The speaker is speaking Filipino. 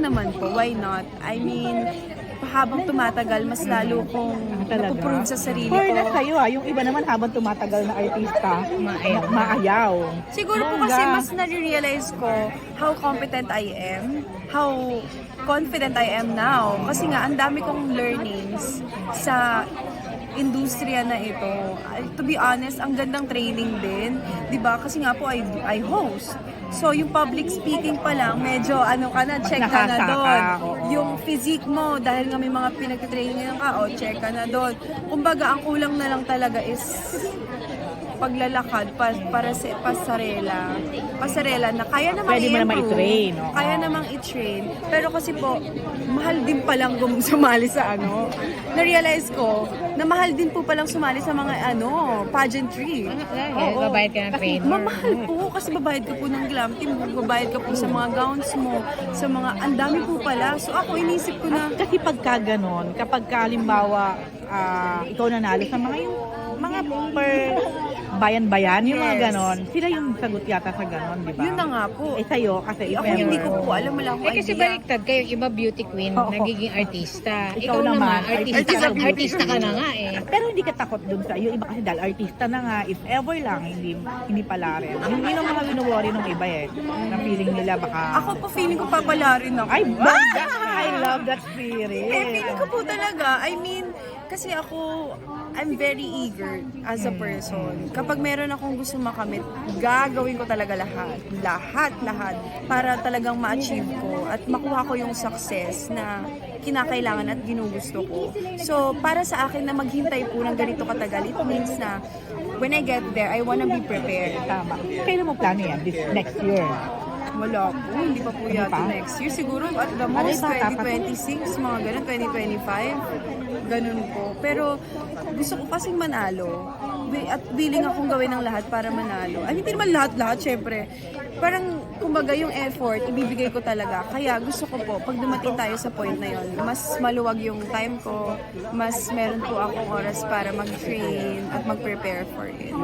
naman po, why not? I mean, habang tumatagal, mas lalo kong napuprove sa sarili ko. Fairness sa'yo yung iba naman habang tumatagal na artista, maayaw. Siguro po kasi mas nare-realize ko how competent I am, how confident I am now. Kasi nga, ang dami kong learnings sa industriya na ito. To be honest, ang gandang training din. 'Di ba? Kasi nga po, I host. So, yung public speaking pa lang, medyo check ka na doon. Yung physique mo, dahil nga may mga pinag-training ka, check ka na doon. Kumbaga, ang kulang na lang talaga is paglalakad para sa pasarela na kaya namang Pwede mo namang i-train. Kaya namang i-train. Pero kasi po, mahal din palang sumali sa Na-realize ko na mahal din po palang sumali sa mga pageantry. Babayad ka ng trainer. Mamahal po kasi babayad ka po ng glam team, babayad ka po sa mga gowns mo, sa mga ang dami po pala. So ako inisip ko na Kasi pagka ganon, kapag halimbawa ikaw nanalo sa mga per bayan-bayan, yung mga Yes. ganon, sila yung sagot yata sa ganon, di ba? yun na nga po. Sa'yo, kasi Ako hindi ko po alam, wala akong Kasi idea. baliktad kayo, iba beauty queen, Oo. nagiging artista. Ikaw naman, Artista ka na nga eh. Pero hindi ka takot dun sa yung iba kasi dahil artista na nga, if ever lang, hindi pala rin. Yun ang mga winuworry ng iba na feeling nila baka... Ako po feeling ko papala rin ako. Ay, banda! I love that spirit. Feeling ko po talaga. I mean, kasi ako, I'm very eager as a person. Kapag meron akong gusto makamit, gagawin ko talaga lahat. Lahat. Para talagang ma-achieve ko at makuha ko yung success na kinakailangan at ginugusto ko. So, para sa akin na maghintay po ng ganito katagal, it means na when I get there, I wanna be prepared. Tama. Kailan mo plano yan? This next year? Wala po, hindi pa po yata pa? next year. Siguro at the most bata pa po. 2026, mga ganun, 2025, ganun po. Pero gusto ko kasing manalo at willing akong gawin ng lahat para manalo. Ay, hindi naman lahat-lahat, syempre. Parang, kumbaga, yung effort, ibibigay ko talaga. Kaya gusto ko po, pag dumating tayo sa point na yon, mas maluwag yung time ko, mas meron po akong oras para mag-train at mag-prepare for it.